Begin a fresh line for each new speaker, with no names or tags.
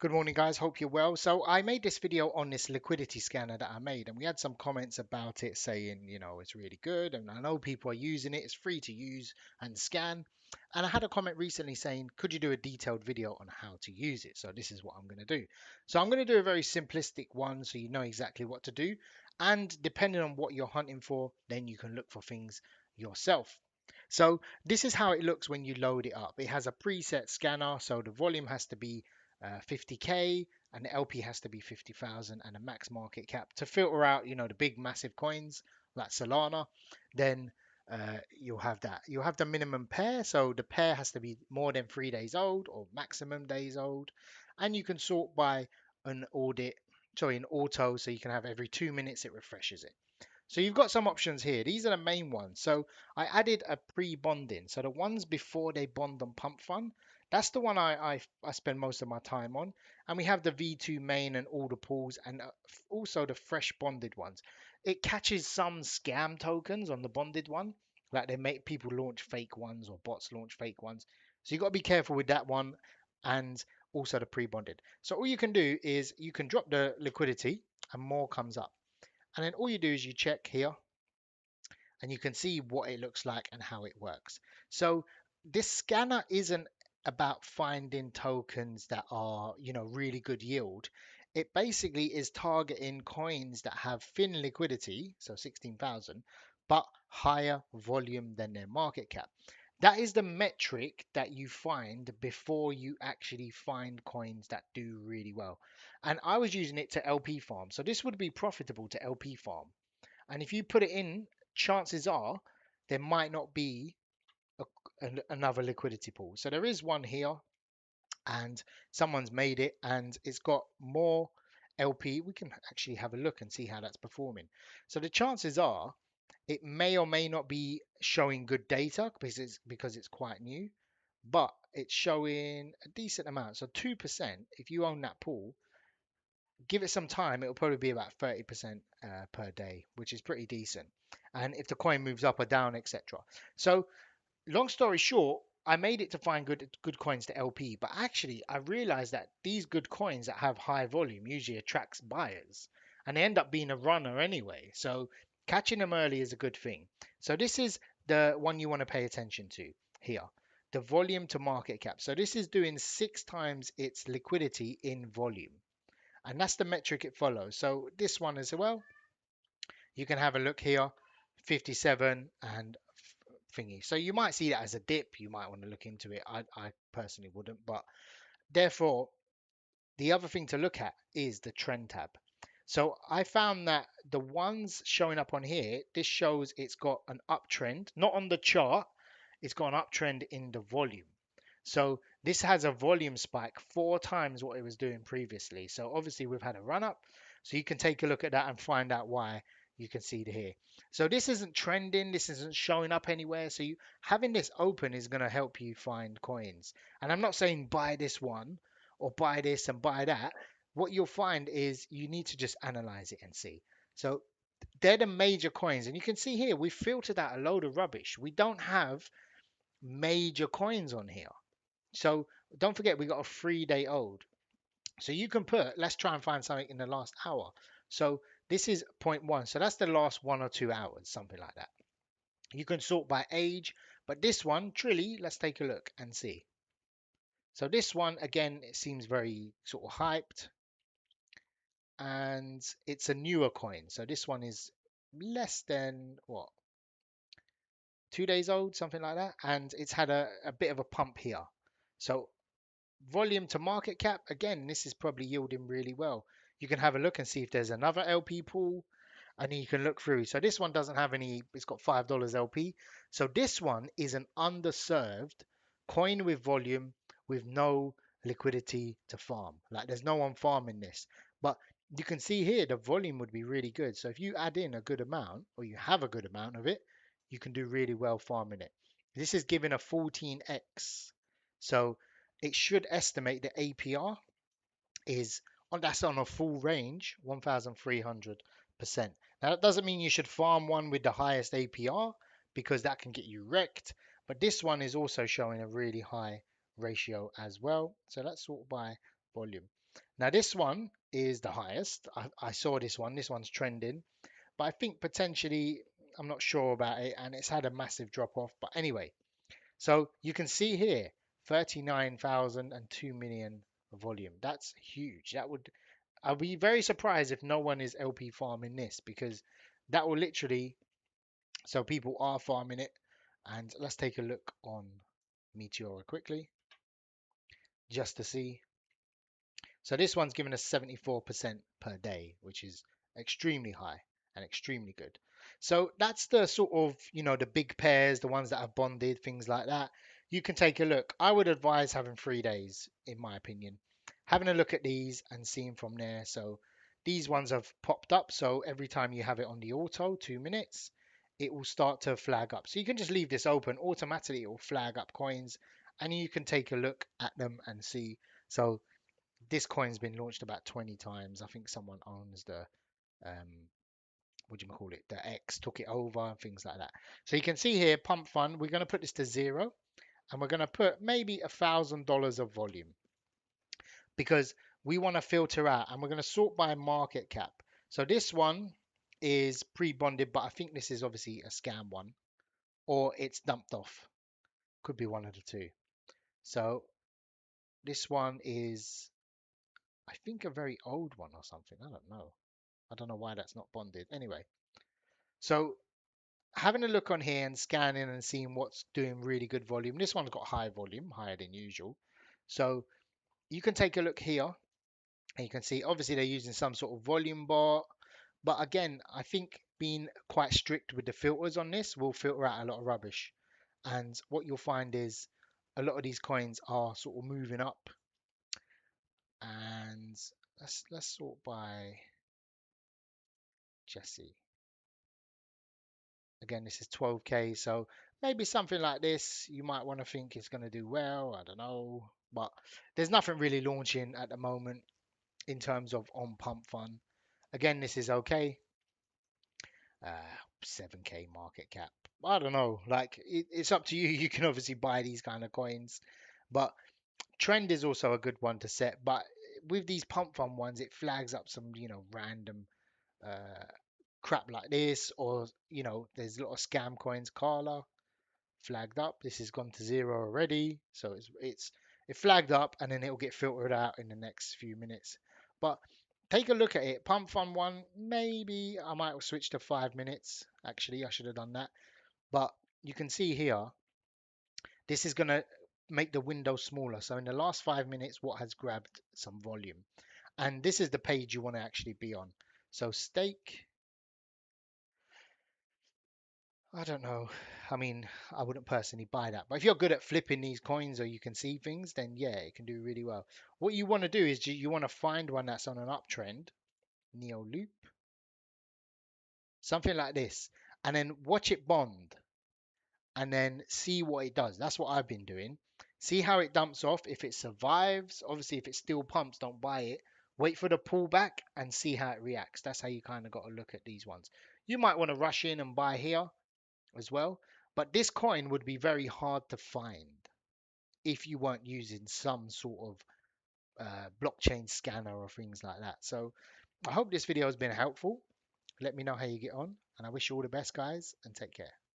Good morning, guys. Hope you're well. So I made this video on this liquidity scanner that I made, and we had some comments about it saying, it's really good, and I know people are using it. It's free to use and scan. And I had a comment recently saying, could you do a detailed video on how to use it? So this is what I'm going to do. So I'm going to do a very simplistic one so you know exactly what to do. And depending on what you're hunting for, then you can look for things yourself. So this is how it looks when you load it up. It has a preset scanner, so the volume has to be 50k, and the LP has to be 50,000, and a max market cap to filter out, the big massive coins like Solana. Then you'll have that. You'll have the minimum pair, so the pair has to be more than 3 days old or maximum days old, and you can sort by an audit, sorry, an auto, so you can have every 2 minutes it refreshes it. So you've got some options here. These are the main ones. So I added a pre-bonding. So the ones before they bond on Pump Fund, that's the one I spend most of my time on. And we have the V2 main and all the pools, and also the fresh bonded ones. It catches some scam tokens on the bonded one. Like they make people launch fake ones or bots launch fake ones. So you've got to be careful with that one and also the pre-bonded. So all you can do is you can drop the liquidity and more comes up. And then all you do is you check here and you can see what it looks like and how it works. So this scanner isn't about finding tokens that are, really good yield. It basically is targeting coins that have thin liquidity, so 16,000, but higher volume than their market cap. That is the metric that you find before you actually find coins that do really well. And I was using it to LP farm. So this would be profitable to LP farm. And if you put it in, chances are there might not be a, another liquidity pool. So there is one here, and someone's made it, and it's got more LP. We can actually have a look and see how that's performing. So the chances are it may or may not be showing good data because it's quite new, but it's showing a decent amount. So 2%, if you own that pool, give it some time, it'll probably be about 30% per day, which is pretty decent. And if the coin moves up or down, etc. So, long story short, I made it to find good coins to LP, but actually I realized that these good coins that have high volume usually attracts buyers, and they end up being a runner anyway. So catching them early is a good thing. So this is the one you want to pay attention to here. The volume to market cap. So this is doing 6 times its liquidity in volume, and that's the metric it follows. So this one as well, you can have a look here, 57 and thingy. So you might see that as a dip. You might want to look into it. I personally wouldn't, but therefore, the other thing to look at is the trend tab. So I found that the ones showing up on here, this shows it's got an uptrend, not on the chart, it's got an uptrend in the volume. So this has a volume spike 4 times what it was doing previously. So obviously we've had a run up. So you can take a look at that and find out why. You can see it here. So this isn't trending. This isn't showing up anywhere. So you having this open is going to help you find coins. And I'm not saying buy this one or buy this and buy that. What you'll find is you need to just analyze it and see. So they're the major coins. And you can see here, we filtered out a load of rubbish. We don't have major coins on here. So don't forget, we got a 3 day old. So you can put, let's try and find something in the last hour. So this is point one. So that's the last 1 or 2 hours, something like that. You can sort by age, but this one, Trilly, let's take a look and see. So this one, again, it seems very sort of hyped, and it's a newer coin. So this one is less than what, 2 days old, something like that. And it's had a bit of a pump here. So volume to market cap, again, this is probably yielding really well. You can have a look and see if there's another LP pool, and then you can look through. So this one doesn't have any, it's got $5 LP. So this one is an underserved coin with volume with no liquidity to farm. Like there's no one farming this. But you can see here the volume would be really good. So if you add in a good amount, or you have a good amount of it, you can do really well farming it. This is giving a 14x. So it should estimate the APR is on, that's on a full range, 1,300%. Now that doesn't mean you should farm one with the highest APR because that can get you wrecked, but this one is also showing a really high ratio as well. So let's sort by volume. Now this one is the highest. I saw this one. This one's trending, but I think potentially I'm not sure about it, and it's had a massive drop off. But anyway, so you can see here 39,000 and 2 million volume. That's huge. I'll be very surprised if no one is LP farming this because that will literally, so people are farming it. And let's take a look on Meteora quickly just to see. So this one's given us 74% per day, which is extremely high and extremely good. So that's the sort of, the big pairs, the ones that have bonded, things like that. You can take a look. I would advise having 3 days, in my opinion. Having a look at these and seeing from there. So these ones have popped up. So every time you have it on the auto, 2 minutes, it will start to flag up. So you can just leave this open. Automatically, it will flag up coins and you can take a look at them and see. So this coin's been launched about 20 times. I think someone owns the what do you call it? The X took it over and things like that. So you can see here, pump fund. We're going to put this to 0, and we're going to put maybe $1,000 of volume because we want to filter out, and we're going to sort by market cap. So this one is pre-bonded, but I think this is obviously a scam one, or it's dumped off. Could be one of the two. So this one is, I think, a very old one or something. I don't know. I don't know why that's not bonded. Anyway, so having a look on here and scanning and seeing what's doing really good volume. This one's got high volume, higher than usual. So you can take a look here and you can see obviously they're using some sort of volume bot. But again, I think being quite strict with the filters on this will filter out a lot of rubbish. And what you'll find is a lot of these coins are sort of moving up. And let's sort by Jesse. Again, this is 12K, so maybe something like this you might want to think it's going to do well. I don't know, but there's nothing really launching at the moment in terms of on pump fun. Again, this is okay. 7K market cap. I don't know. Like it's up to you. You can obviously buy these kind of coins, but trend is also a good one to set. But with these pump fund ones, it flags up some random uh, crap like this, or there's a lot of scam coins. Carla flagged up. This has gone to 0 already, so it flagged up and then it'll get filtered out in the next few minutes. But take a look at it. Pump Fun one, maybe I might have switched to 5 minutes. Actually, I should have done that. But you can see here, this is gonna make the window smaller. So in the last 5 minutes, what has grabbed some volume? And this is the page you want to actually be on. So stake. I don't know. I mean, I wouldn't personally buy that. But if you're good at flipping these coins or you can see things, then yeah, it can do really well. What you want to do is you want to find one that's on an uptrend, Neo Loop, something like this, and then watch it bond and then see what it does. That's what I've been doing. See how it dumps off. If it survives, obviously, if it still pumps, don't buy it. Wait for the pullback and see how it reacts. That's how you kind of got to look at these ones. You might want to rush in and buy here as well. But this coin would be very hard to find if you weren't using some sort of blockchain scanner or things like that. So I hope this video has been helpful. Let me know how you get on, and I wish you all the best, guys, and take care.